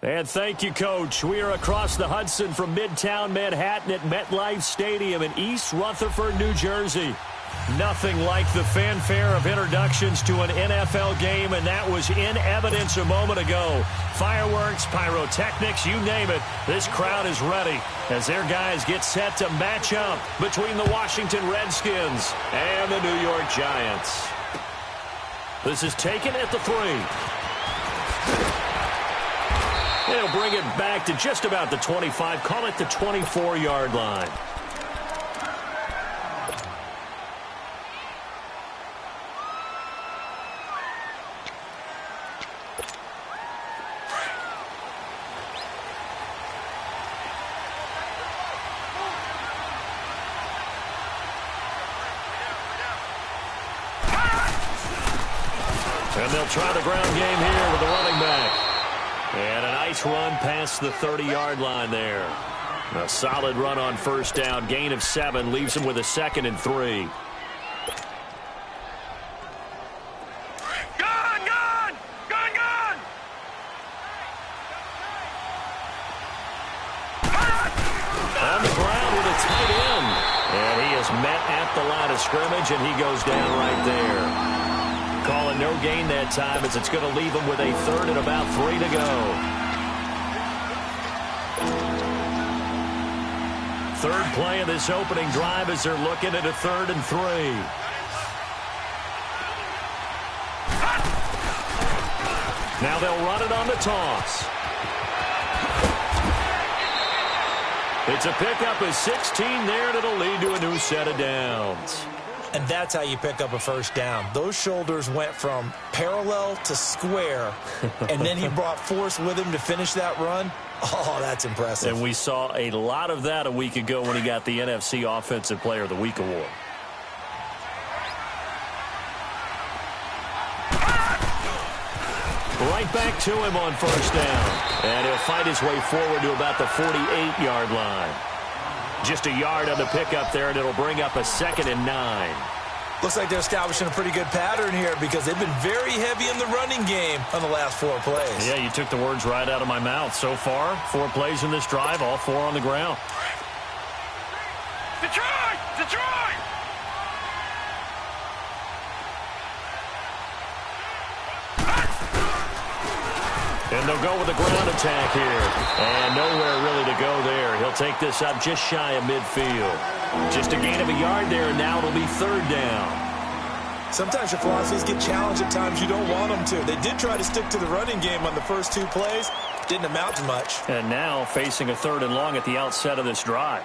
And thank you, Coach. We are across the Hudson from Midtown Manhattan at MetLife Stadium in East Rutherford, New Jersey. Nothing like the fanfare of introductions to an NFL game, and that was in evidence a moment ago. Fireworks, pyrotechnics, you name it. This crowd is ready as their guys get set to match up between the Washington Redskins and the New York Giants. This is taken at the 3. They'll bring it back to just about the 25. Call it the 24-yard line. And they'll try the ground game here with the running back. And a nice run past the 30-yard line there. A solid run on first down. Gain of 7 leaves him with a 2nd and 3. Gone! On the ground with a tight end. And he is met at the line of scrimmage, and he goes down right there. Calling no gain that time as it's going to leave him with a 3rd and about 3 to go. Third play of this opening drive as they're looking at a 3rd and 3. Now they'll run it on the toss. It's a pickup of 16 there, and it'll lead to a new set of downs. And that's how you pick up a first down. Those shoulders went from parallel to square, and then he brought force with him to finish that run. Oh, that's impressive. And we saw a lot of that a week ago when he got the NFC Offensive Player of the Week award. Right back to him on first down. And he'll fight his way forward to about the 48-yard line. Just a yard on the pickup there, and it'll bring up a 2nd and 9. Looks like they're establishing a pretty good pattern here because they've been very heavy in the running game on the last 4 plays. Yeah, you took the words right out of my mouth. So far, 4 plays in this drive, all 4 on the ground. Detroit! And they'll go with a ground attack here. And nowhere really to go there. He'll take this up just shy of midfield. Just a gain of a yard there, and now it'll be 3rd down. Sometimes your philosophies get challenged at times you don't want them to. They did try to stick to the running game on the first 2 plays. Didn't amount to much. And now facing a 3rd and long at the outset of this drive.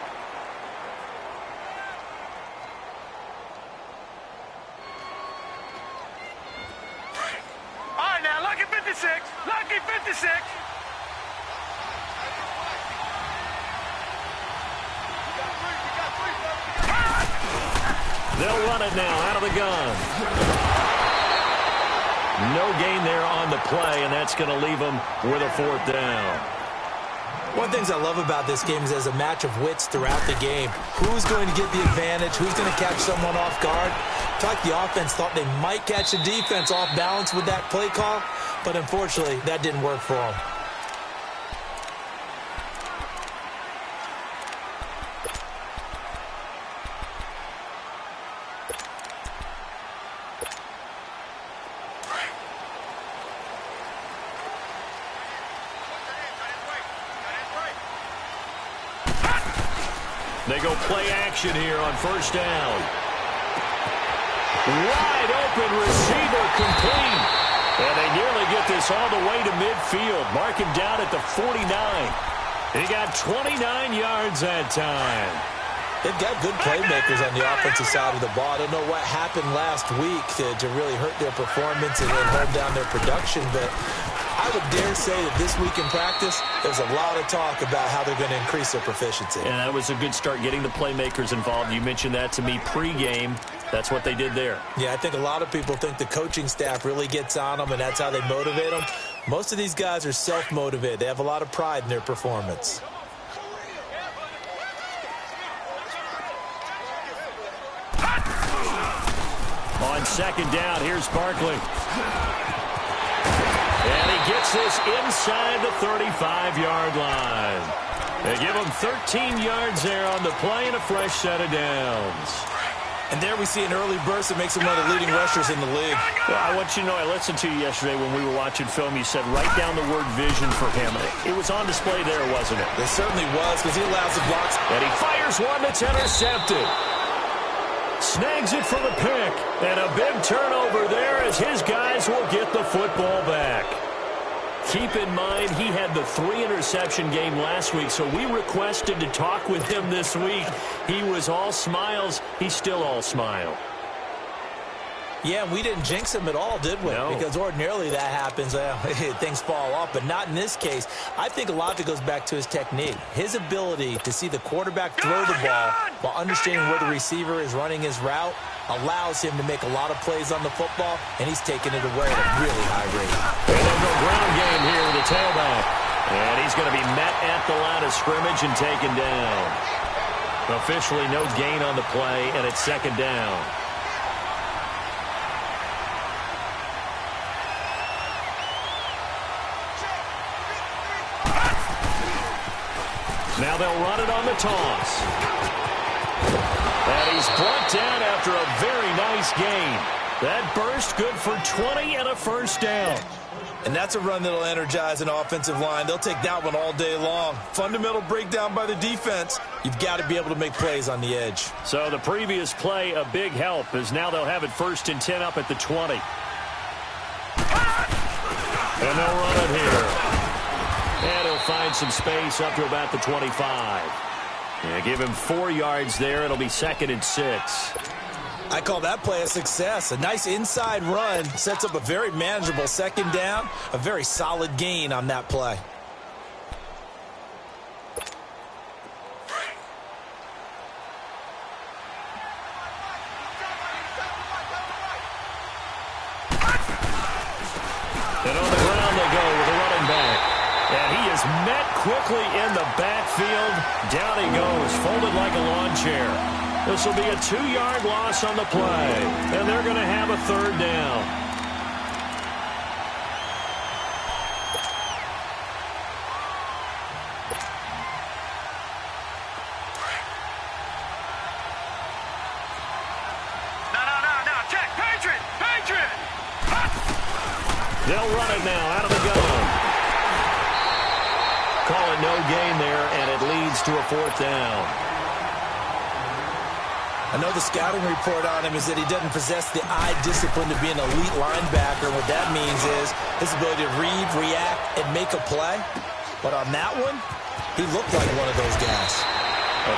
All right, now, lucky 56. Lucky 56. They'll run it now out of the gun. No gain there on the play, and that's going to leave them with a 4th down. One of the things I love about this game is there's a match of wits throughout the game. Who's going to get the advantage? Who's going to catch someone off guard? It's like the offense thought they might catch the defense off balance with that play call, but unfortunately, that didn't work for them. They go play action here on first down. Wide open receiver complete. And they nearly get this all the way to midfield. Mark him down at the 49. He got 29 yards that time. They've got good playmakers on the offensive side of the ball. I don't know what happened last week to really hurt their performance and then hold down their production, but I would dare say that this week in practice, there's a lot of talk about how they're going to increase their proficiency. And that was a good start getting the playmakers involved. You mentioned that to me pregame. That's what they did there. Yeah, I think a lot of people think the coaching staff really gets on them, and that's how they motivate them. Most of these guys are self-motivated. They have a lot of pride in their performance. On second down, here's Barkley. And And he gets this inside the 35-yard line. They give him 13 yards there on the play and a fresh set of downs. And there we see an early burst that makes him one of the leading rushers in the league. Well, I want you to know, I listened to you yesterday when we were watching film. You said write down the word vision for him. It was on display there, wasn't it? It certainly was, because he allows the blocks. And he fires one that's intercepted. Snags it for the pick. And a big turnover there as his guys will get the football back. Keep in mind, he had the 3-interception game last week, so we requested to talk with him this week. He was all smiles. He's still all smile. Yeah, we didn't jinx him at all, did we? No. Because ordinarily that happens. Things fall off, but not in this case. I think a lot of it goes back to his technique. His ability to see the quarterback throw the ball while understanding where the receiver is running his route allows him to make a lot of plays on the football, and he's taking it away at a really high rate. And they'll go ground game here with the tailback. And he's going to be met at the line of scrimmage and taken down. Officially no gain on the play, and it's second down. Now they'll run it on the toss. And he's brought down after a very nice gain. That burst good for 20 and a first down. And that's a run that'll energize an offensive line. They'll take that one all day long. Fundamental breakdown by the defense. You've got to be able to make plays on the edge. So the previous play, a big help, as now they'll have it 1st and 10 up at the 20. And they'll run it here. And he'll find some space up to about the 25. Yeah, give him 4 yards there. It'll be 2nd and 6. I call that play a success. A nice inside run sets up a very manageable second down. A very solid gain on that play. And on the ground they go with a running back. And he is met quickly in the backfield. Down he goes, folded like a lawn chair. This will be a 2-yard loss on the play. And they're going to have a 3rd down. No. Check. Patriot. They'll run it now out of the gun. Call it no gain there, and it leads to a 4th down. I know the scouting report on him is that he doesn't possess the eye discipline to be an elite linebacker. What that means is his ability to read, react, and make a play. But on that one, he looked like one of those guys.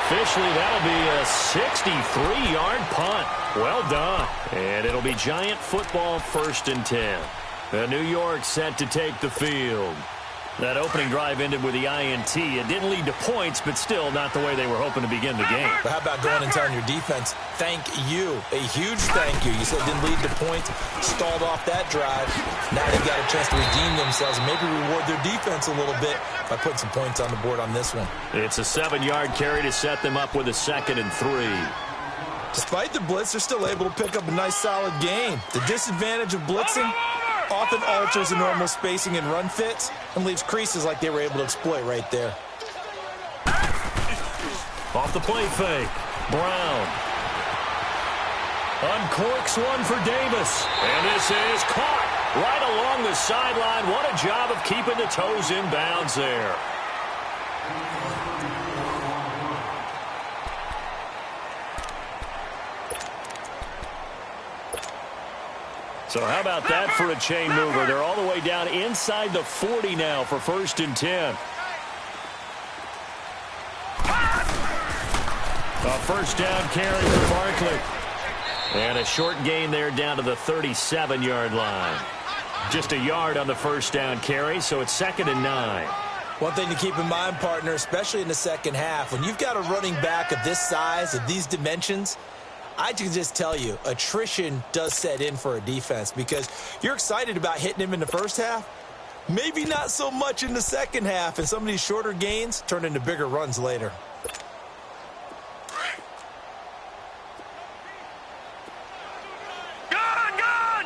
Officially, that'll be a 63-yard punt. Well done. And it'll be Giant football 1st and 10. New York set to take the field. That opening drive ended with the INT. It didn't lead to points, but still not the way they were hoping to begin the game. But how about going and telling your defense, thank you, a huge thank you. You said it didn't lead to points, stalled off that drive. Now they've got a chance to redeem themselves and maybe reward their defense a little bit by putting some points on the board on this one. It's a 7-yard carry to set them up with a 2nd and 3. Despite the blitz, they're still able to pick up a nice solid gain. The disadvantage of blitzing often alters the normal spacing and run fits and leaves creases like they were able to exploit right there. Off the play fake. Brown. Uncorks one for Davis. And this is caught right along the sideline. What a job of keeping the toes in bounds there. So how about that for a chain mover? They're all the way down inside the 40 now for 1st and 10. A 1st down carry for Barkley. And a short gain there down to the 37-yard line. Just a yard on the 1st down carry, so it's 2nd and 9. One thing to keep in mind, partner, especially in the second half, when you've got a running back of this size, of these dimensions, I can just tell you, attrition does set in for a defense because you're excited about hitting him in the first half. Maybe not so much in the second half, and some of these shorter gains turn into bigger runs later. Gun!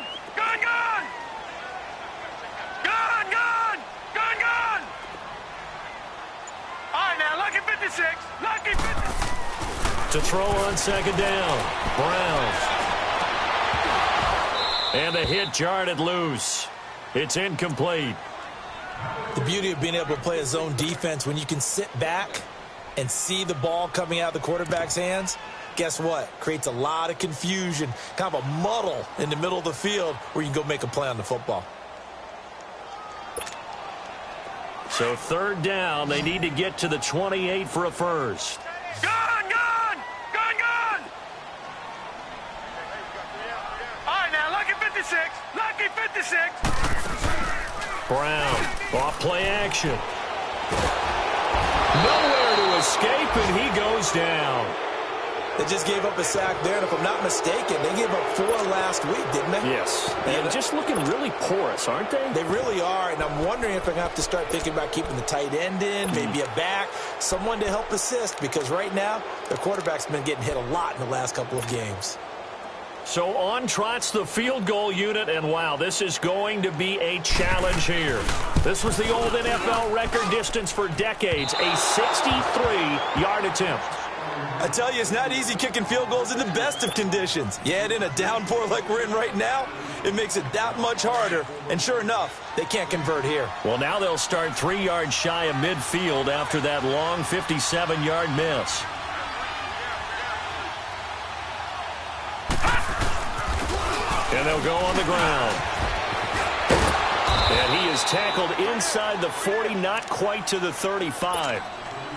throw on second down. Browns. And the hit jarred it loose. It's incomplete. The beauty of being able to play a zone defense when you can sit back and see the ball coming out of the quarterback's hands, guess what? Creates a lot of confusion, kind of a muddle in the middle of the field where you can go make a play on the football. So third down, they need to get to the 28 for a first. Gone, gone! Gone, gone! All right, now, lucky 56. Lucky 56. Brown, off play action. Nowhere to escape, and he goes down. They just gave up a sack there, and if I'm not mistaken, they gave up 4 last week, didn't they? Yes. And just looking really porous, aren't they? They really are, and I'm wondering if I'm going to have to start thinking about keeping the tight end in, maybe a back, someone to help assist, because right now, the quarterback's been getting hit a lot in the last couple of games. So on trots the field goal unit, and wow, this is going to be a challenge here. This was the old NFL record distance for decades, a 63-yard attempt. I tell you, it's not easy kicking field goals in the best of conditions. You add in a downpour like we're in right now, it makes it that much harder. And sure enough, they can't convert here. Well, now they'll start 3 yards shy of midfield after that long 57-yard miss. And they'll go on the ground. And he is tackled inside the 40, not quite to the 35.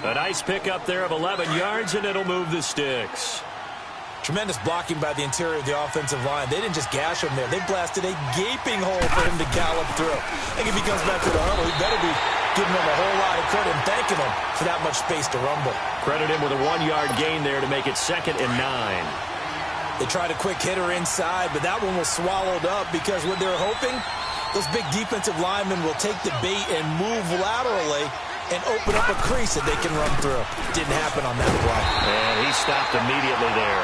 A nice pickup there of 11 yards, and it'll move the sticks. Tremendous blocking by the interior of the offensive line. They didn't just gash him there. They blasted a gaping hole for him to gallop through. I think if he comes back to the huddle, he better be giving him a whole lot of credit and thanking him for that much space to rumble. Credit him with a 1-yard gain there to make it 2nd and 9. They tried a quick hitter inside, but that one was swallowed up because what they were hoping, those big defensive linemen will take the bait and move laterally and open up a crease that they can run through. Didn't happen on that play. And he stopped immediately there.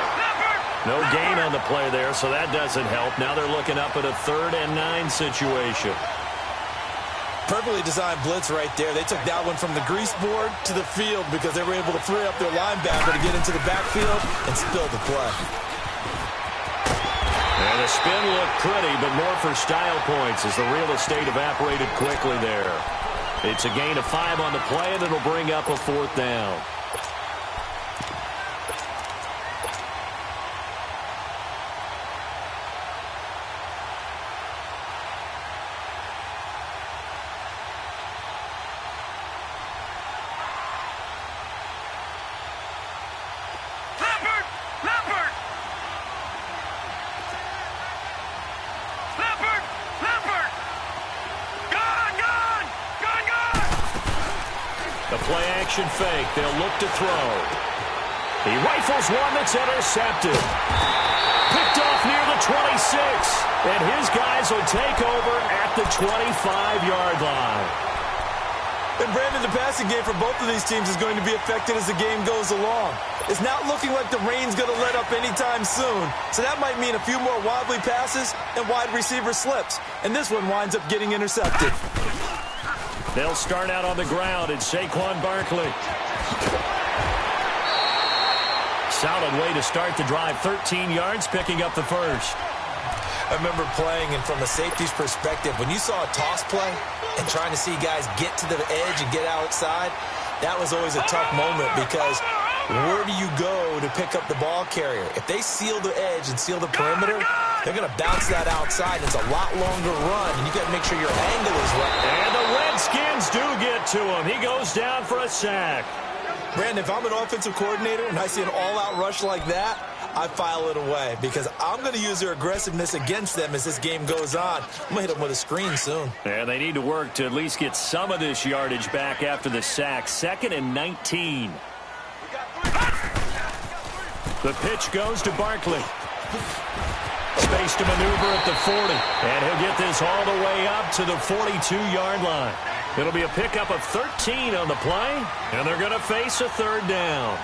No gain on the play there, so that doesn't help. Now they're looking up at a 3rd and 9 situation. Perfectly designed blitz right there. They took that one from the grease board to the field because they were able to free up their linebacker to get into the backfield and spill the play. And the spin looked pretty, but more for style points as the real estate evaporated quickly there. It's a gain of 5 on the play, and it'll bring up a 4th down. Play-action fake. They'll look to throw. He rifles one that's intercepted. Picked off near the 26. And his guys will take over at the 25-yard line. And Brandon, the passing game for both of these teams is going to be affected as the game goes along. It's not looking like the rain's going to let up anytime soon. So that might mean a few more wobbly passes and wide receiver slips. And this one winds up getting intercepted. They'll start out on the ground. It's Saquon Barkley. Solid way to start the drive. 13 yards, picking up the first. I remember playing, and from a safety's perspective, when you saw a toss play and trying to see guys get to the edge and get outside, that was always a tough moment because where do you go to pick up the ball carrier? If they seal the edge and seal the perimeter, they're going to bounce that outside. It's a lot longer run, and you got to make sure your angle is right. And the Redskins do get to him. He goes down for a sack. Brandon, if I'm an offensive coordinator and I see an all-out rush like that, I file it away because I'm going to use their aggressiveness against them as this game goes on. I'm going to hit them with a screen soon. And they need to work to at least get some of this yardage back after the sack. 2nd and 19. The pitch goes to Barkley. Space to maneuver at the 40. And he'll get this all the way up to the 42-yard line. It'll be a pickup of 13 on the play, and they're going to face a 3rd down.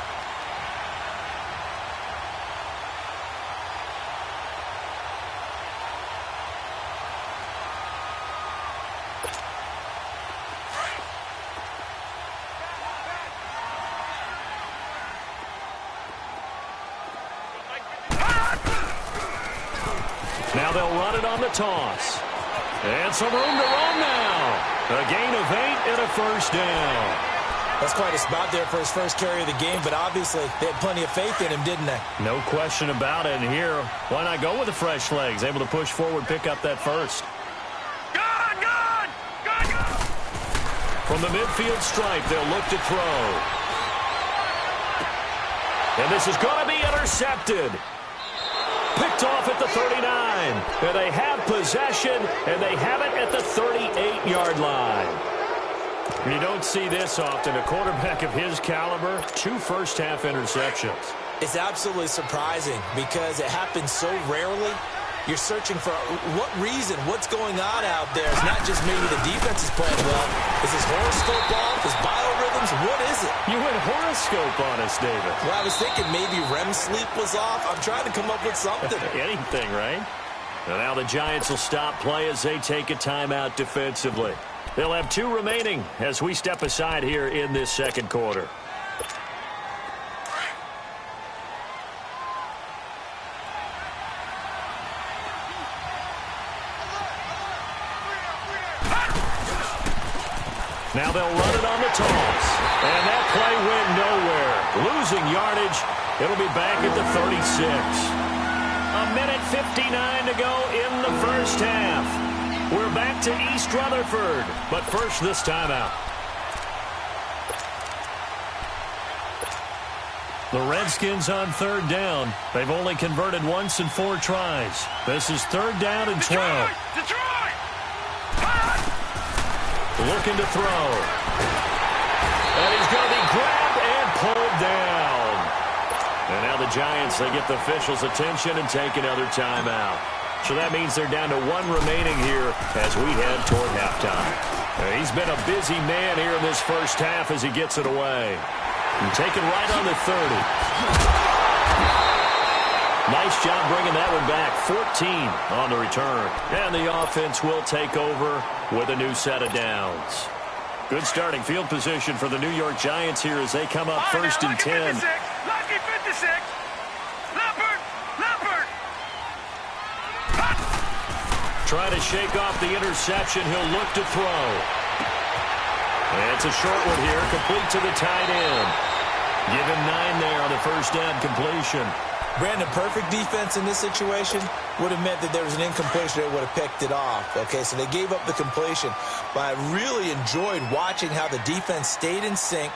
Now they'll run it on the toss. And some room to roam now. A gain of 8 and a first down. That's quite a spot there for his first carry of the game, but obviously they had plenty of faith in him, didn't they? No question about it. And here, why not go with the fresh legs? Able to push forward, pick up that first. From the midfield stripe, they'll look to throw. And this is going to be intercepted. Picked off at the 39. And they have possession, and they have it at the 38-yard line. You don't see this often. A quarterback of his caliber, 2 first-half interceptions. It's absolutely surprising because it happens so rarely. You're searching for what reason, what's going on out there. It's not just maybe the defense is playing well. Is his horoscope off? His biorhythms? What is it? You went horoscope on us, David. Well, I was thinking maybe REM sleep was off. I'm trying to come up with something. Anything, right? And now the Giants will stop play as they take a timeout defensively. They'll have 2 remaining as we step aside here in this second quarter. Now they'll run it on the toss. And that play went nowhere. Losing yardage. It'll be back at the 36. A minute 59 to go in the first half. We're back to East Rutherford. But first, this timeout. The Redskins on 3rd down. They've only converted once in 4 tries. This is 3rd down and 12. Detroit! Looking to throw. And he's going to be grabbed and pulled down. And now the Giants, they get the officials' attention and take another timeout. So that means they're down to 1 remaining here as we head toward halftime. He's been a busy man here in this first half as he gets it away. And taken right on the 30. Nice job bringing that one back. 14 on the return. And the offense will take over with a new set of downs. Good starting field position for the New York Giants here as they come up first and 10. Lucky 56. Leopard. Try to shake off the interception. He'll look to throw. And it's a short one here, complete to the tight end. Give him 9 there on the first down completion. Brandon, perfect defense in this situation would have meant that there was an incompletion that would have picked it off. Okay, so they gave up the completion. But I really enjoyed watching how the defense stayed in sync,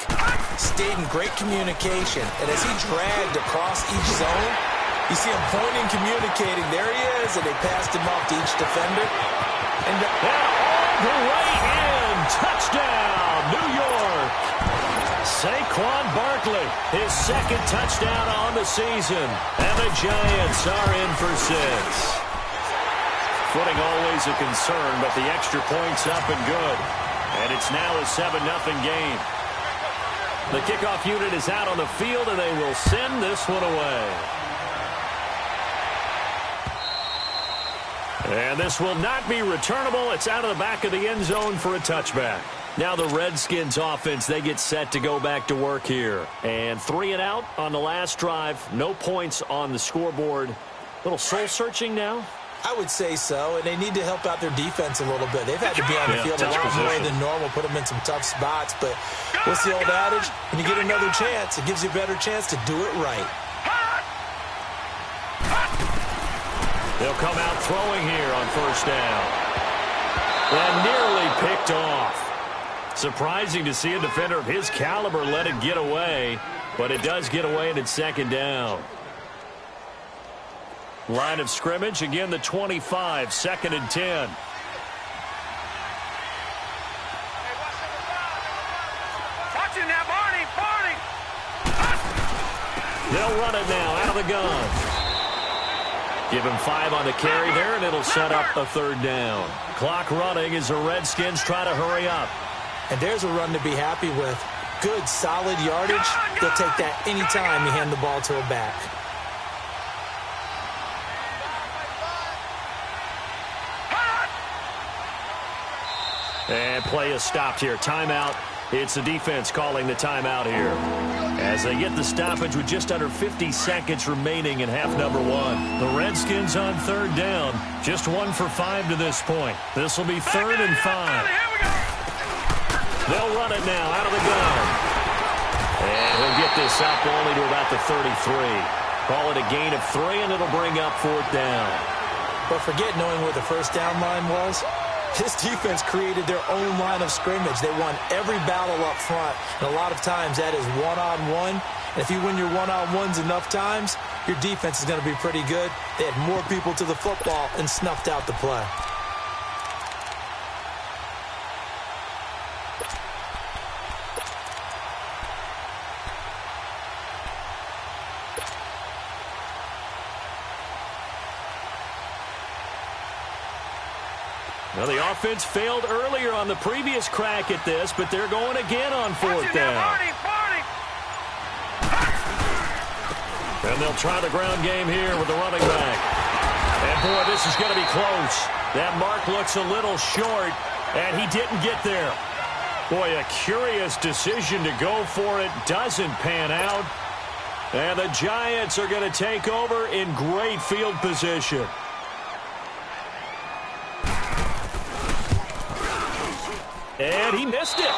stayed in great communication. And as he dragged across each zone, you see him pointing, communicating. There he is, and they passed him off to each defender. And all the way in. Touchdown, New York. Saquon Barkley, his 2nd touchdown on the season. And the Giants are in for 6. Footing always a concern, but the extra point's up and good. And it's now a 7-0 game. The kickoff unit is out on the field, and they will send this one away. And this will not be returnable. It's out of the back of the end zone for a touchback. Now the Redskins offense, they get set to go back to work here. And 3 and out on the last drive. No points on the scoreboard. Little soul-searching now? I would say so, and they need to help out their defense a little bit. They've had to be on the field a lot more than normal, put them in some tough spots. But what's the old adage? When you get another chance, it gives you a better chance to do it right. They'll come out throwing here on first down. And nearly picked off. Surprising to see a defender of his caliber let it get away, but it does get away and it's 2nd down. Line of scrimmage, again the 25, 2nd and 10. Watching now, Barney. They'll run it now out of the gun. Give him 5 on the carry there, and it'll set up a 3rd down. Clock running as the Redskins try to hurry up. And there's a run to be happy with. Good, solid yardage. They'll take that any time you hand the ball to a back. And play is stopped here. Timeout. It's the defense calling the timeout here. as they get the stoppage with just under 50 seconds remaining in half number one. The Redskins on third down, just 1 for 5 to this point. This will be 3rd and 5. They'll run it now out of the gun. And he'll get this up only to about the 33. Call it a gain of 3, and it'll bring up 4th down. But forget knowing where the first down line was. This defense created their own line of scrimmage. They won every battle up front, and a lot of times that is one-on-one. And if you win your one-on-ones enough times, your defense is going to be pretty good. They had more people to the football and snuffed out the play. Well, the offense failed earlier on the previous crack at this, but they're going again on 4th down. And they'll try the ground game here with the running back. And, boy, this is going to be close. That mark looks a little short, and he didn't get there. Boy, a curious decision to go for it. Doesn't pan out. And the Giants are going to take over in great field position. And he missed it.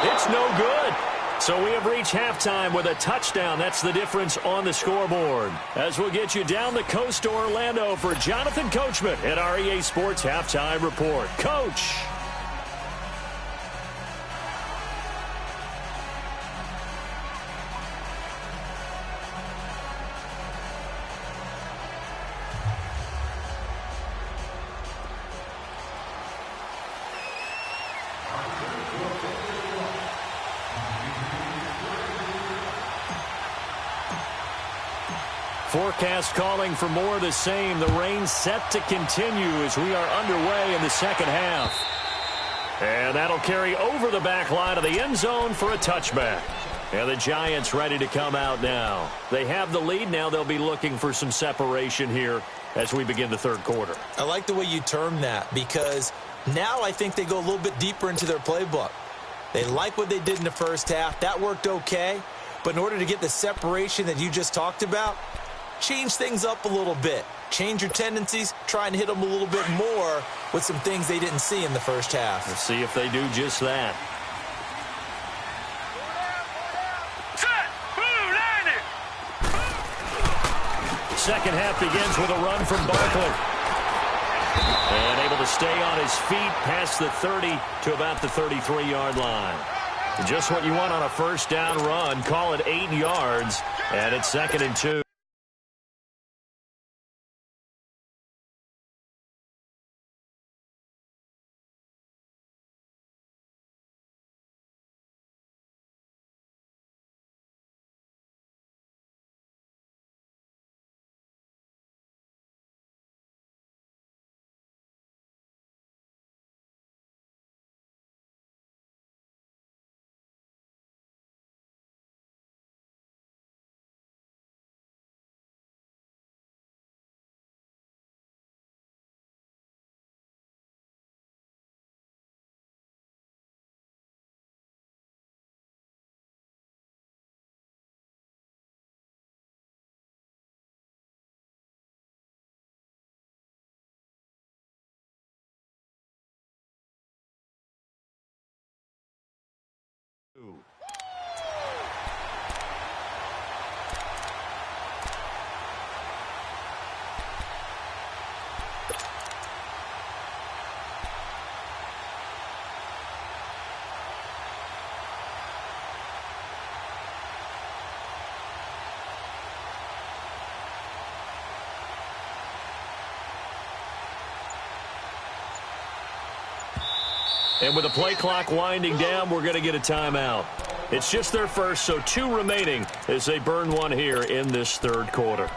It's no good. So we have reached halftime with a touchdown. That's the difference on the scoreboard. As we'll get you down the coast to Orlando for Jonathan Coachman at our EA Sports Halftime Report. Coach. Forecast calling for more of the same. The rain set to continue as we are underway in the second half. And that'll carry over the back line of the end zone for a touchback. And the Giants ready to come out now. They have the lead. Now they'll be looking for some separation here as we begin the third quarter. I like the way you term that, because now I think they go a little bit deeper into their playbook. They like what they did in the first half. That worked okay. But in order to get the separation that you just talked about, change things up a little bit. Change your tendencies. Try and hit them a little bit more with some things they didn't see in the first half. Let's see if they do just that. Second half begins with a run from Barkley. And able to stay on his feet past the 30 to about the 33-yard line. Just what you want on a first down run. Call it 8 yards. And it's 2nd and 2. And with the play clock winding down, we're going to get a timeout. It's just their first, so 2 remaining as they burn one here in this third quarter.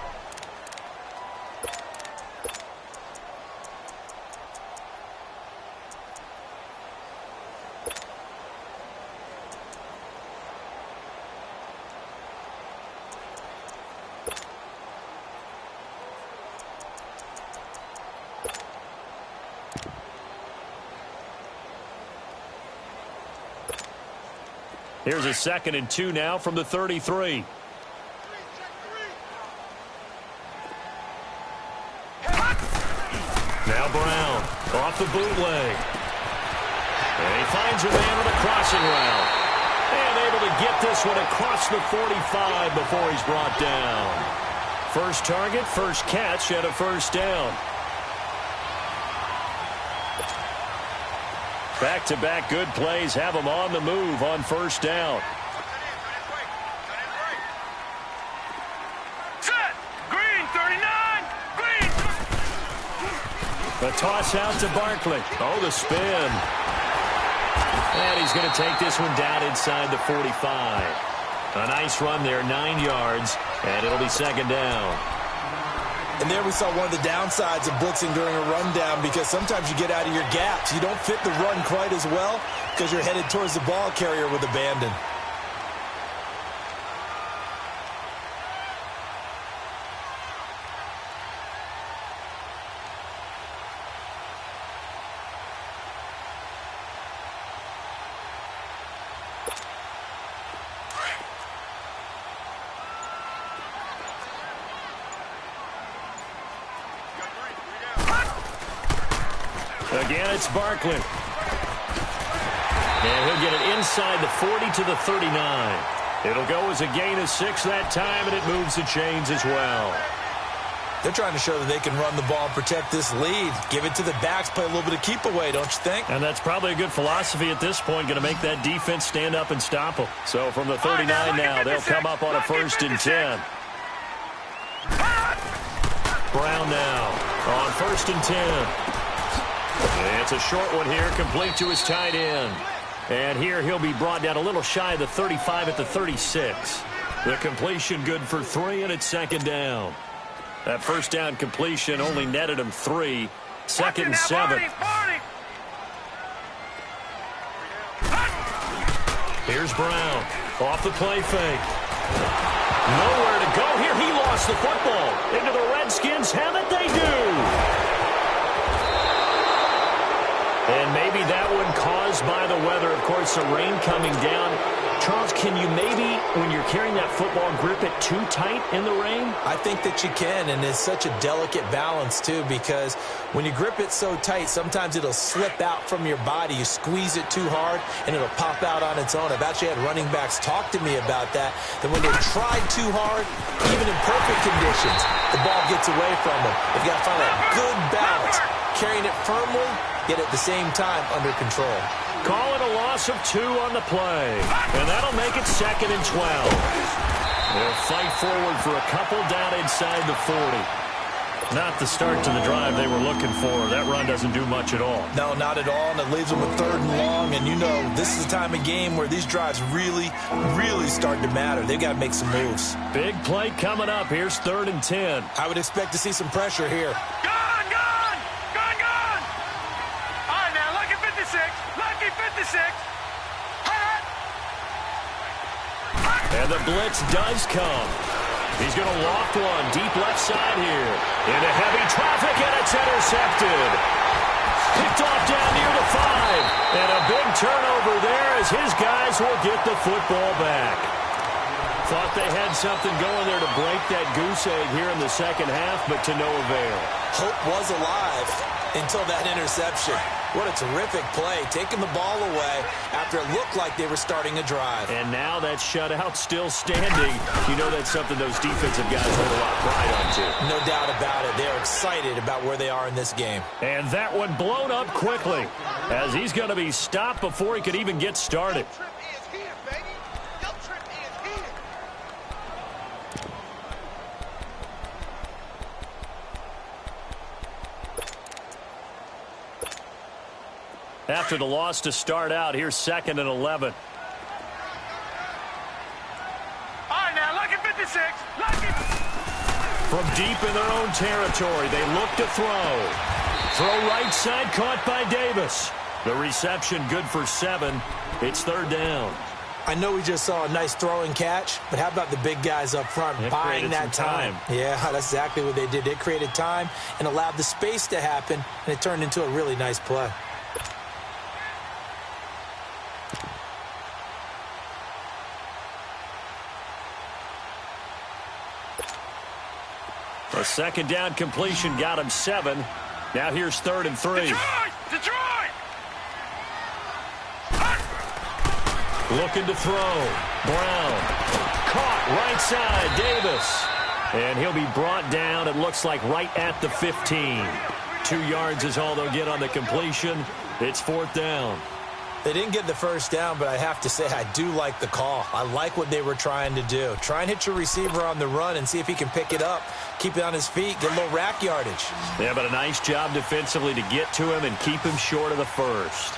Here's a 2nd and 2 now from the 33. Now Brown off the bootleg. And he finds a man on a crossing route. And able to get this one across the 45 before he's brought down. First target, first catch, and a first down. Back-to-back good plays have him on the move on first down. Set! Green, 39! Green! The toss out to Barkley. Oh, the spin. And he's going to take this one down inside the 45. A nice run there, 9 yards, and it'll be 2nd down. And there we saw one of the downsides of blitzing during a rundown, because sometimes you get out of your gaps. You don't fit the run quite as well because you're headed towards the ball carrier with abandon. Again, it's Barkley. And he'll get it inside the 40 to the 39. It'll go as a gain of 6 that time, and it moves the chains as well. They're trying to show that they can run the ball and protect this lead. Give it to the backs, play a little bit of keep away, don't you think? And that's probably a good philosophy at this point, going to make that defense stand up and stop them. So from the 39 now, they'll come up on a 1st and 10. Brown now on 1st and 10. It's a short one here, complete to his tight end. And here he'll be brought down a little shy of the 35 at the 36. The completion good for 3, and it's 2nd down. That first down completion only netted him 3. 2nd and 7. Here's Brown off the play fake. Nowhere to go here. He lost the football. Into the Redskins have it. They do. And maybe that one caused by the weather. Of course, the rain coming down. Charles, can you maybe, when you're carrying that football, grip it too tight in the rain? I think that you can, and it's such a delicate balance, too, because when you grip it so tight, sometimes it'll slip out from your body. You squeeze it too hard, and it'll pop out on its own. I've actually had running backs talk to me about that when they tried too hard, even in perfect conditions, the ball gets away from them. You've got to find that good balance, carrying it firmly, yet at the same time under control. Call it a loss of 2 on the play. And that'll make it 2nd and 12. They'll fight forward for a couple down inside the 40. Not the start to the drive they were looking for. That run doesn't do much at all. No, not at all, and it leaves them with 3rd and long. And you know, this is the time of game where these drives really start to matter. They've got to make some moves. Big play coming up. Here's 3rd and 10. I would expect to see some pressure here. And the blitz does come. He's going to loft one deep left side here. Into heavy traffic, and it's intercepted. Picked off down near the 5. And a big turnover there as his guys will get the football back. Thought they had something going there to break that goose egg here in the second half, but to no avail. Hope was alive until that interception. What a terrific play, taking the ball away after it looked like they were starting a drive. And now that shutout still standing. You know that's something those defensive guys hold a lot of pride on, too. No doubt about it. They're excited about where they are in this game. And that one blown up quickly as he's going to be stopped before he could even get started. After the loss to start out, here's 2nd and 11. All right, now, lucky 56. Lucky. From deep in their own territory, they look to throw. Throw right side, caught by Davis. The reception good for 7. It's 3rd down. I know we just saw a nice throwing catch, but how about the big guys up front buying that time? Yeah, that's exactly what they did. They created time and allowed the space to happen, and it turned into a really nice play. A second down completion got him 7. Now here's 3rd and 3. Detroit! Looking to throw. Brown. Caught right side. Davis. And he'll be brought down, it looks like, right at the 15. 2 yards is all they'll get on the completion. It's 4th down. They didn't get the first down, but I have to say I do like the call. I like what they were trying to do. Try and hit your receiver on the run and see if he can pick it up. Keep it on his feet. Get a little rack yardage. Yeah, but a nice job defensively to get to him and keep him short of the first.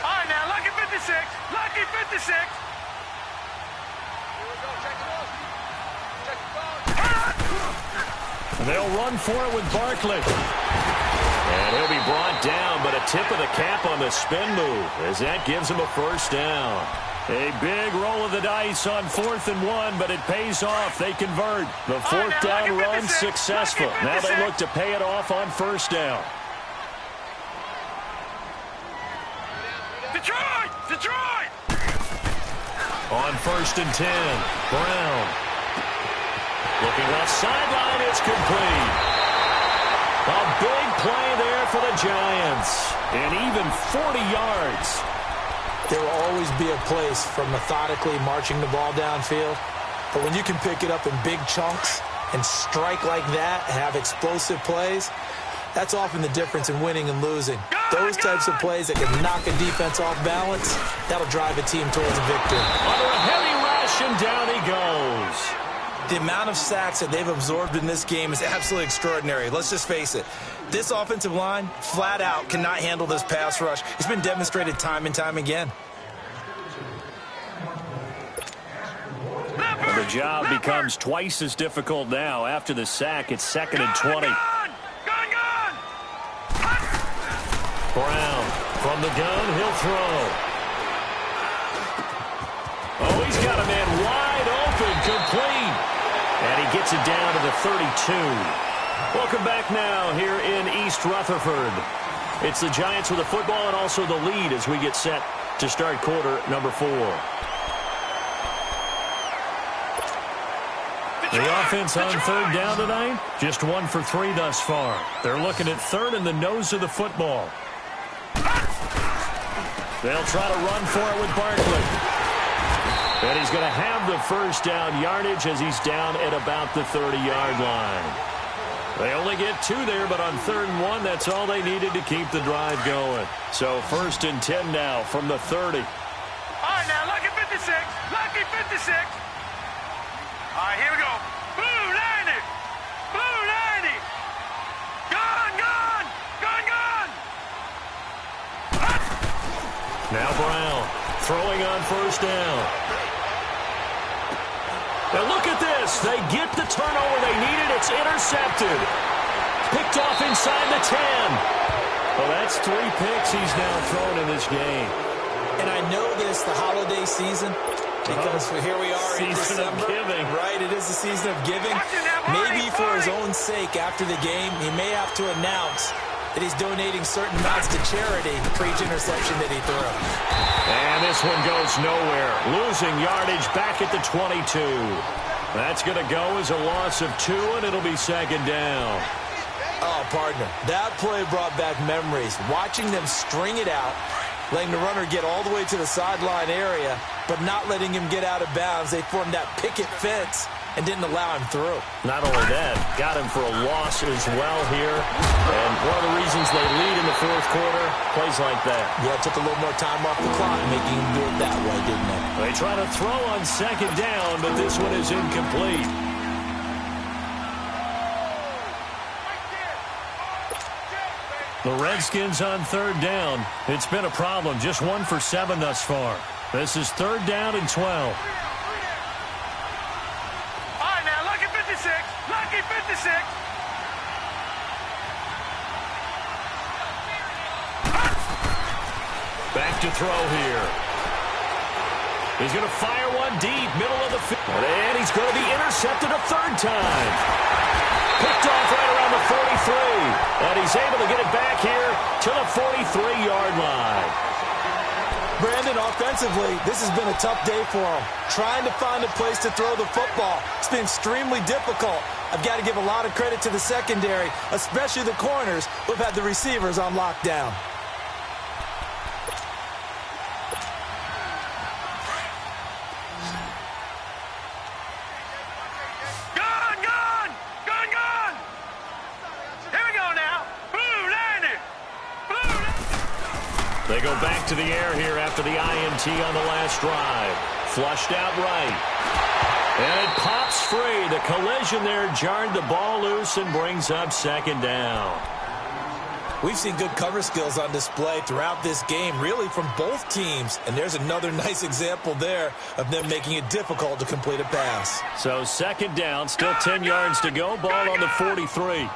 All right, now, lucky 56. Lucky 56. They'll run for it with Barkley. And he'll be brought down, but a tip of the cap on the spin move as that gives him a first down. A big roll of the dice on 4th and 1, but it pays off. They convert. The 4th down run successful. Now they look to pay it off on 1st down. Detroit! Detroit! On 1st and 10, Brown. Looking left sideline, it's complete. A big play there for the Giants. And even 40 yards. There will always be a place for methodically marching the ball downfield. But when you can pick it up in big chunks and strike like that and have explosive plays, that's often the difference in winning and losing. Those types of plays that can knock a defense off balance, that'll drive a team towards a victory. Under a heavy rush, and down he goes. The amount of sacks that they've absorbed in this game is absolutely extraordinary. Let's just face it. This offensive line, flat out, cannot handle this pass rush. It's been demonstrated time and time again. And the job becomes twice as difficult now. After the sack, it's 2nd and 20. Gone! Brown from the gun, he'll throw. Oh, he's got a man wide open, complete. And he gets it down to the 32. Welcome back now here in East Rutherford. It's the Giants with the football and also the lead as we get set to start quarter number 4. The offense on 3rd down tonight, just 1 for 3 thus far. They're looking at 3rd in the nose of the football. They'll try to run for it with Barkley. And he's going to have the first down yardage as he's down at about the 30-yard line. They only get 2 there, but on 3rd and 1, that's all they needed to keep the drive going. So 1st and 10 now from the 30. All right, now, lucky 56. Lucky 56. All right, here we go. Blue 90. Blue 90. Gone! Now Brown throwing on 1st down. Now look at this. They get the turnover they needed. It's intercepted. Picked off inside the 10. Well, that's 3 picks he's now thrown in this game. And I know this, the holiday season, because here we are in December. Season of giving. Right, it is the season of giving. Maybe for his own sake after the game, he may have to announce that he's donating certain amounts to charity for each interception that he threw. And this one goes nowhere. Losing yardage back at the 22. That's going to go as a loss of 2, and it'll be 2nd down. Oh, partner, that play brought back memories. Watching them string it out, letting the runner get all the way to the sideline area, but not letting him get out of bounds. They formed that picket fence and didn't allow him through. Not only that, got him for a loss as well here. And one of the reasons they lead in the 4th quarter, plays like that. Yeah, it took a little more time off the clock, making him do it that way, didn't it? They try to throw on 2nd down, but this one is incomplete. The Redskins on 3rd down. It's been a problem. Just 1 for 7 thus far. This is 3rd down and 12. Lucky 56. Back to throw here. He's going to fire one deep, middle of the field. And he's going to be intercepted a 3rd time. Picked off right around the 43. And he's able to get it back here to the 43-yard line. Brandon, offensively, this has been a tough day for them. Trying to find a place to throw the football. It's been extremely difficult. I've got to give a lot of credit to the secondary, especially the corners who've had the receivers on lockdown. They go back to the air here after the INT on the last drive. Flushed out right. And it pops free. The collision there jarred the ball loose and brings up second down. We've seen good cover skills on display throughout this game, really from both teams. And there's another nice example there of them making it difficult to complete a pass. So second down, still 10 yards to go. Ball on the 43.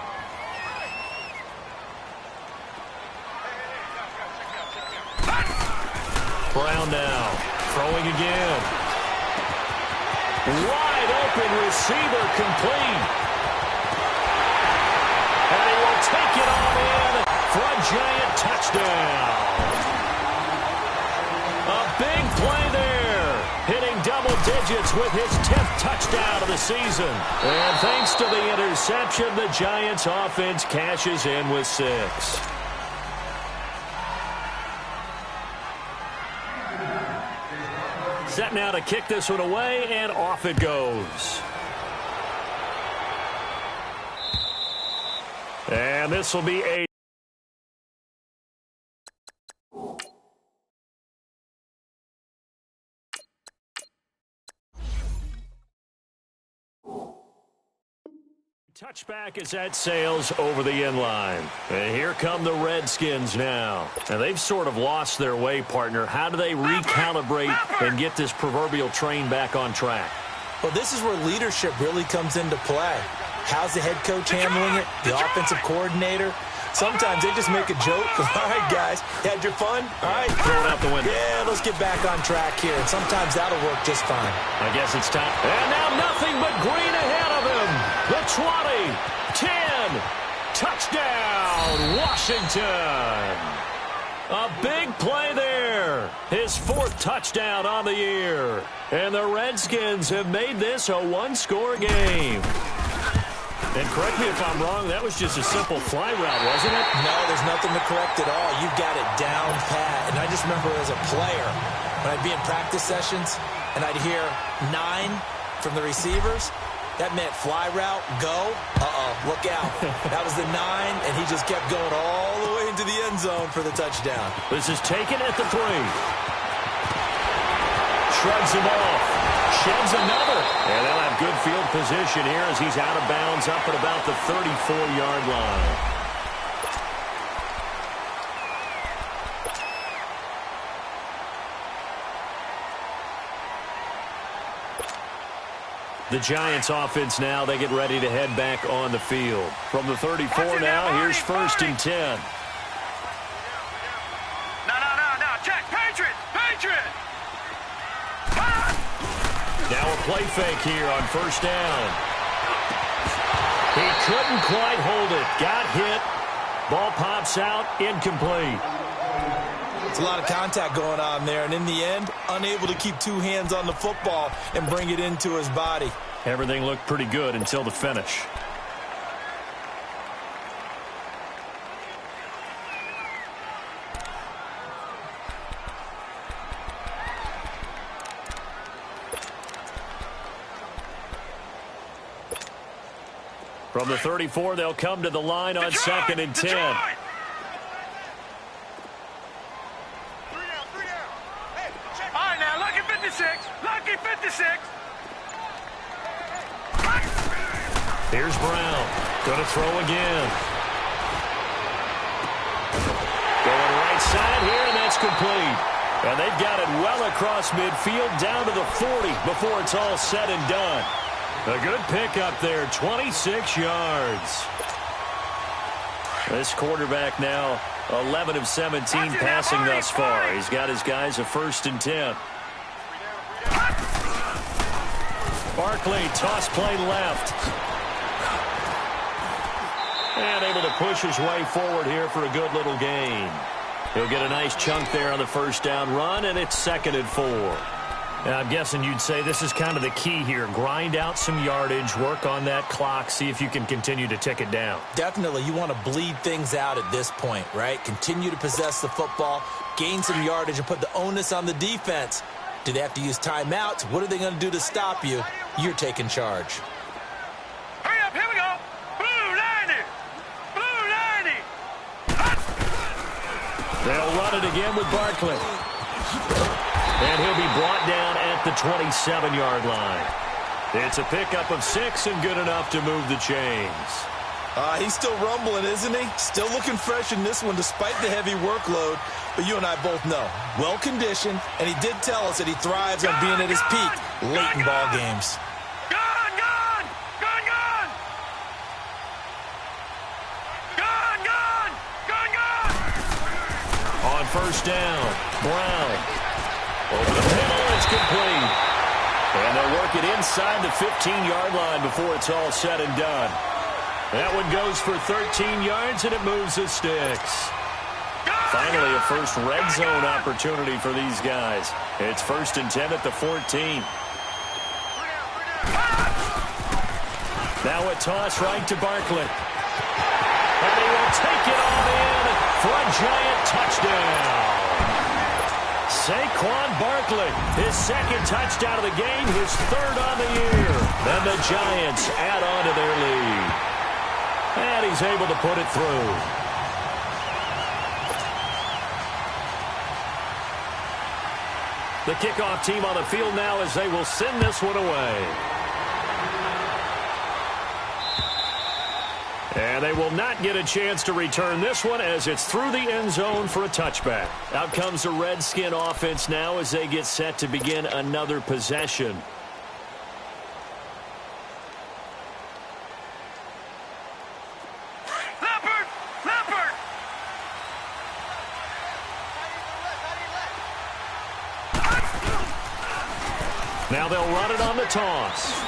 Brown now, throwing again. Wide open receiver complete. And he will take it on in for a giant touchdown. A big play there. Hitting double digits with his 10th touchdown of the season. And thanks to the interception, the Giants offense cashes in with 6. Set now to kick this one away, and off it goes. And this will be a touchback as that sails over the end line. And here come the Redskins now. And they've sort of lost their way, partner. How do they recalibrate and get this proverbial train back on track? Well, this is where leadership really comes into play. How's the head coach handling it? The offensive coordinator? Sometimes they just make a joke. All right, guys, had your fun? All right. Throw it out the window. Yeah, let's get back on track here. And sometimes that'll work just fine. I guess it's time. And now nothing but green ahead of him. The 20, 10, touchdown, Washington. A big play there. His 4th touchdown on the year. And the Redskins have made this a one-score game. And correct me if I'm wrong, that was just a simple fly route, wasn't it? No, there's nothing to correct at all. You've got it down pat. And I just remember as a player, when I'd be in practice sessions, and I'd hear 9 from the receivers, that meant fly route, go, look out. That was the 9, and he just kept going all the way into the end zone for the touchdown. This is taken at the 3. Shrugs him off. Sheds another. And they'll have good field position here as he's out of bounds up at about the 34-yard line. The Giants offense now, they get ready to head back on the field. From the 34 now, here's 1st and 10. No. Check. Patriot. Now a play fake here on 1st down. He couldn't quite hold it. Got hit. Ball pops out. Incomplete. It's a lot of contact going on there, and in the end, unable to keep 2 hands on the football and bring it into his body. Everything looked pretty good until the finish. From the 34, they'll come to the line on 2nd and 10. All right, now, lucky 56. Here's Brown. Going to throw again. Going right side here, and that's complete. And they've got it well across midfield down to the 40 before it's all said and done. A good pickup there, 26 yards. This quarterback now 11 of 17 passing thus far. He's got his guys a 1st and 10. Barkley, toss play left. And able to push his way forward here for a good little gain. He'll get a nice chunk there on the first down run, and it's 2nd and 4. Now, I'm guessing you'd say this is kind of the key here. Grind out some yardage, work on that clock, see if you can continue to tick it down. Definitely. You want to bleed things out at this point, right? Continue to possess the football, gain some yardage, and put the onus on the defense. Do they have to use timeouts? What are they going to do to stop you? You're taking charge. Hurry up, here we go. Blue 90. Blue 90. They'll run it again with Barkley. And he'll be brought down at the 27-yard line. It's a pickup of 6 and good enough to move the chains. He's still rumbling, isn't he? Still looking fresh in this one despite the heavy workload. But you and I both know, well-conditioned, and he did tell us that he thrives on being at his peak late in ball games. Gone, gone. Gone, gone. Gone, gone. Gone, gone. On first down, Brown. Over the middle, it's complete. And they'll work it inside the 15-yard line before it's all said and done. That one goes for 13 yards, and it moves the sticks. Finally, a first red zone opportunity for these guys. It's 1st and 10 at the 14. Now a toss right to Barkley. And he will take it all in for a giant touchdown. Saquon Barkley, his 2nd touchdown of the game, his 3rd on the year. And the Giants add on to their lead. And he's able to put it through. The kickoff team on the field now as they will send this one away. And they will not get a chance to return this one as it's through the end zone for a touchback. Out comes the Redskin offense now as they get set to begin another possession. Leopard! Leopard! Now they'll run it on the toss.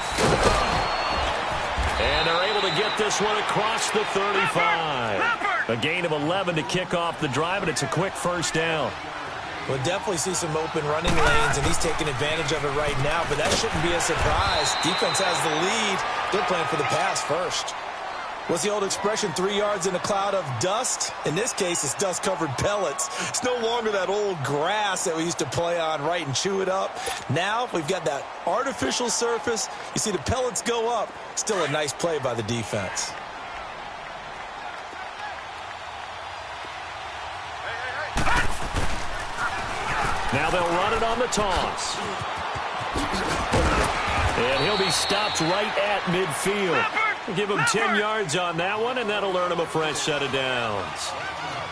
And they're able to get this one across the 35. A gain of 11 to kick off the drive, and it's a quick first down. We'll definitely see some open running lanes, and he's taking advantage of it right now, but that shouldn't be a surprise. Defense has the lead. They're playing for the pass first. What's the old expression, 3 yards in a cloud of dust? In this case, it's dust-covered pellets. It's no longer that old grass that we used to play on, right, and chew it up. Now we've got that artificial surface. You see the pellets go up. Still a nice play by the defense. Now they'll run it on the toss. And he'll be stopped right at midfield. Give him 10 yards on that one, and that'll earn him a fresh set of downs.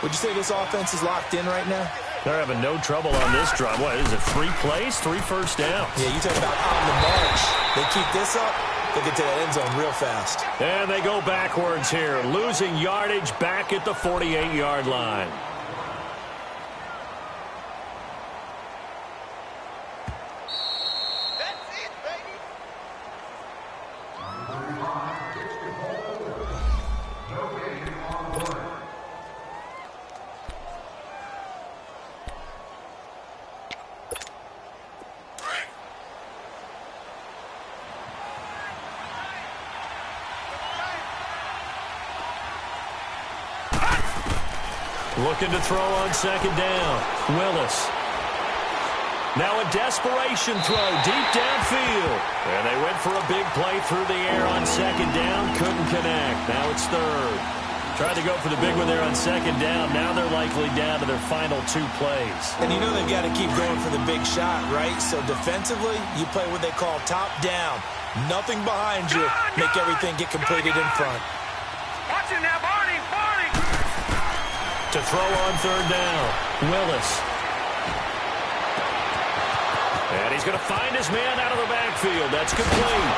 Would you say this offense is locked in right now? They're having no trouble on this drive. What is it, 3 plays, 3 first downs? Yeah, you talk about on the march. They keep this up, they get to that end zone real fast. And they go backwards here, losing yardage back at the 48-yard line. Looking to throw on second down. Willis. Now a desperation throw deep downfield. And they went for a big play through the air on second down. Couldn't connect. Now it's 3rd. Tried to go for the big one there on second down. Now they're likely down to their final 2 plays. And you know they've got to keep going for the big shot, right? So defensively, you play what they call top down. Nothing behind you. Make everything get completed in front. Watch it now, Barney! Barney! To throw on 3rd down. Willis. And he's going to find his man out of the backfield. That's complete.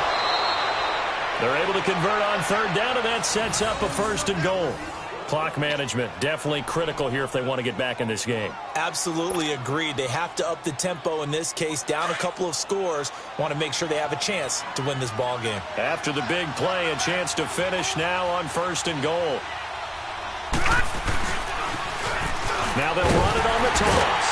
They're able to convert on 3rd down, and that sets up a 1st and goal. Clock management, definitely critical here if they want to get back in this game. Absolutely agreed. They have to up the tempo in this case, down a couple of scores. Want to make sure they have a chance to win this ball game. After the big play, a chance to finish now on 1st and goal. Now they'll run it on the toss.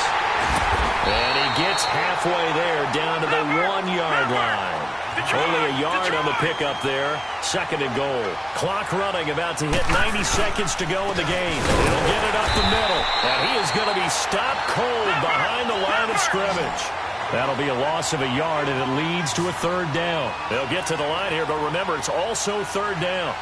And he gets halfway there, down to the 1-yard line. Only a yard on the pickup there. 2nd and goal. Clock running, about to hit 90 seconds to go in the game. He'll get it up the middle. And he is going to be stopped cold behind the line of scrimmage. That'll be a loss of a yard, and it leads to a 3rd down. They'll get to the line here, but remember, it's also 3rd down.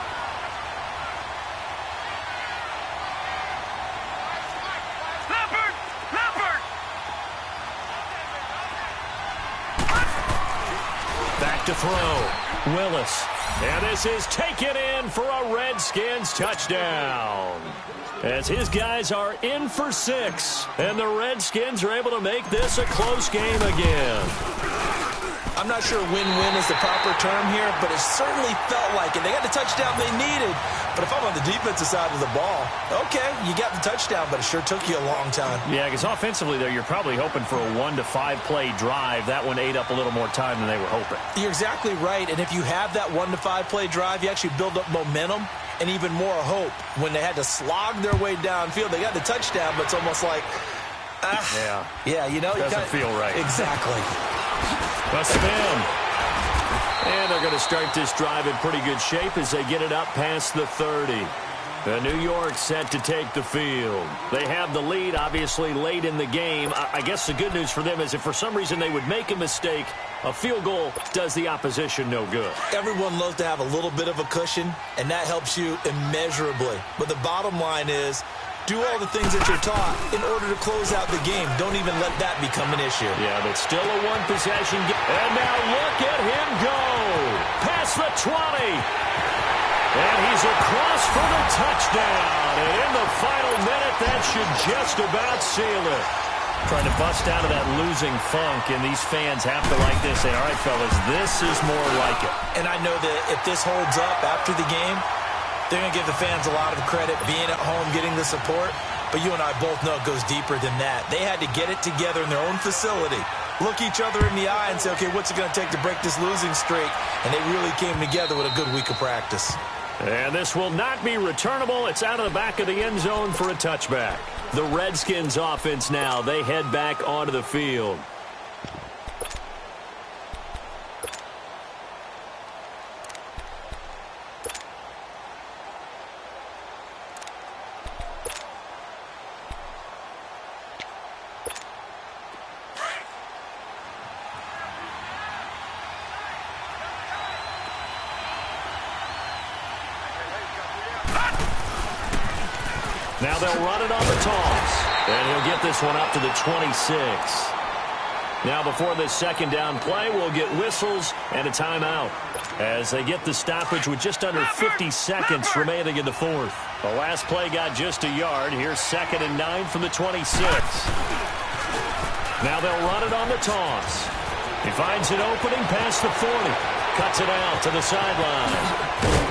Back to throw. Willis. And this is taken in for a Redskins touchdown. As his guys are in for 6. And the Redskins are able to make this a close game again. I'm not sure win-win is the proper term here, but it certainly felt like it. They got the touchdown they needed. But if I'm on the defensive side of the ball, okay, you got the touchdown, but it sure took you a long time. Yeah, because offensively, though, you're probably hoping for a 1 to 5 play drive. That one ate up a little more time than they were hoping. You're exactly right. And if you have that 1 to 5 play drive, you actually build up momentum and even more hope. When they had to slog their way downfield, they got the touchdown, but it's almost like, yeah, you know, doesn't feel right. Exactly. A spin. And they're going to start this drive in pretty good shape as they get it up past the 30. New York set to take the field. They have the lead, obviously, late in the game. I guess the good news for them is if for some reason they would make a mistake, a field goal does the opposition no good. Everyone loves to have a little bit of a cushion, and that helps you immeasurably. But the bottom line is, do all the things that you're taught in order to close out the game. Don't even let that become an issue. Yeah, but still a one-possession game. And now look at him go. Past the 20. And he's across for the touchdown. And in the final minute, that should just about seal it. Trying to bust out of that losing funk, and these fans have to like this. Say, all right, fellas, this is more like it. And I know that if this holds up after the game, they're going to give the fans a lot of credit, being at home, getting the support. But you and I both know it goes deeper than that. They had to get it together in their own facility, look each other in the eye and say, okay, what's it going to take to break this losing streak? And they really came together with a good week of practice. And this will not be returnable. It's out of the back of the end zone for a touchback. The Redskins offense now, they head back onto the field. Now they'll run it on the toss. And he'll get this one up to the 26. Now before this 2nd down play, we'll get whistles and a timeout as they get the stoppage with just under 50 seconds remaining in the 4th. The last play got just a yard. Here's 2nd and 9 from the 26. Now they'll run it on the toss. He finds an opening past the 40. Cuts it out to the sideline.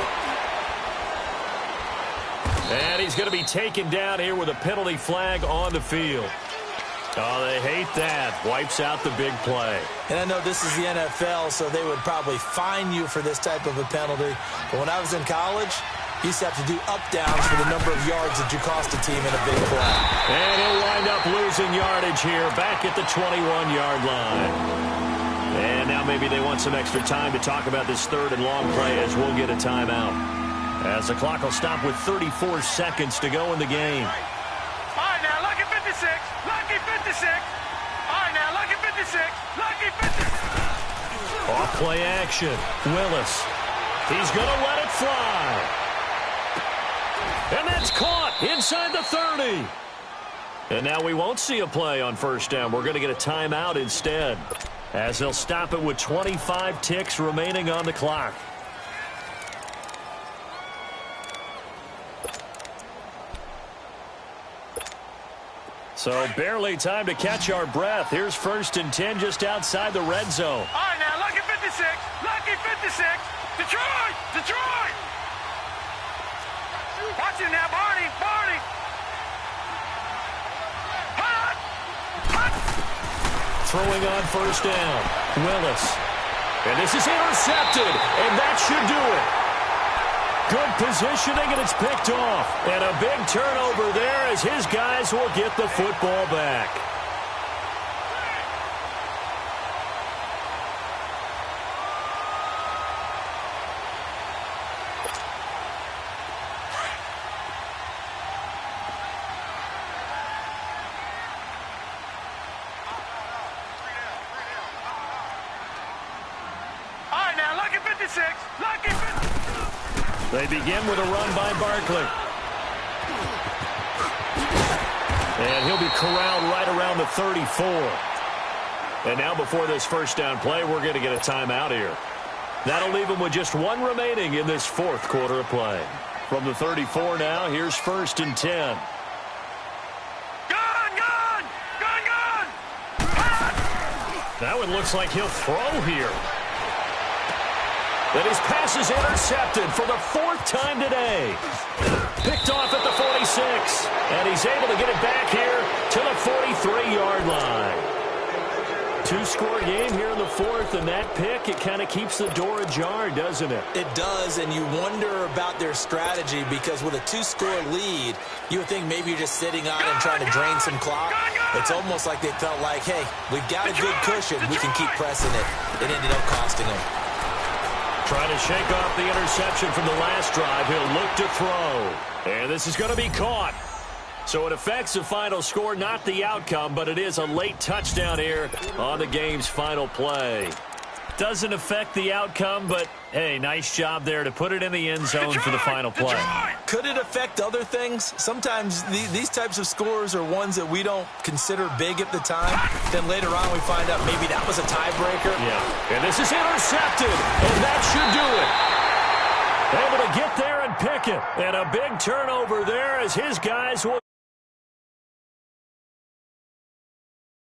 And he's going to be taken down here with a penalty flag on the field. Oh, they hate that. Wipes out the big play. And I know this is the NFL, so they would probably fine you for this type of a penalty. But when I was in college, you used to have to do up-downs for the number of yards that you cost a team in a big play. And he'll wind up losing yardage here back at the 21-yard line. And now maybe they want some extra time to talk about this 3rd and long play as we'll get a timeout. As the clock will stop with 34 seconds to go in the game. All right, now, lucky 56. Lucky 56. All right, now, lucky 56. Lucky 56. Off play action. Willis. He's going to let it fly. And that's caught inside the 30. And now we won't see a play on 1st down. We're going to get a timeout instead, as they'll stop it with 25 ticks remaining on the clock. So barely time to catch our breath. Here's 1st and 10 just outside the red zone. All right, now, lucky 56. Lucky 56. Detroit! Detroit! Watch it now, Barney. Barney. Hot! Hot! Throwing on 1st down. Willis. And this is intercepted. And that should do it. Good positioning, and it's picked off. And a big turnover there as his guys will get the football back. They begin with a run by Barkley. And he'll be corralled right around the 34. And now before this first down play, we're going to get a timeout here. That'll leave him with just one remaining in this fourth quarter of play. From the 34 now, here's 1st and 10. That one looks like he'll throw here. And his pass is intercepted for the 4th time today. Picked off at the 46. And he's able to get it back here to the 43-yard line. 2-score game here in the 4th, and that pick, it kind of keeps the door ajar, doesn't it? It does, and you wonder about their strategy because with a 2-score lead, you would think maybe you're just sitting on and trying to drain some clock. It's almost like they felt like, hey, we've got a good cushion. We can keep pressing it. It ended up costing them. Trying to shake off the interception from the last drive. He'll look to throw. And this is going to be caught. So it affects the final score, not the outcome, but it is a late touchdown here on the game's final play. Doesn't affect the outcome, but, hey, nice job there to put it in the end zone for the final play. Could it affect other things? Sometimes these types of scores are ones that we don't consider big at the time. Then later on we find out maybe that was a tiebreaker. Yeah, and this is intercepted, and that should do it. Able to get there and pick it. And a big turnover there as his guys will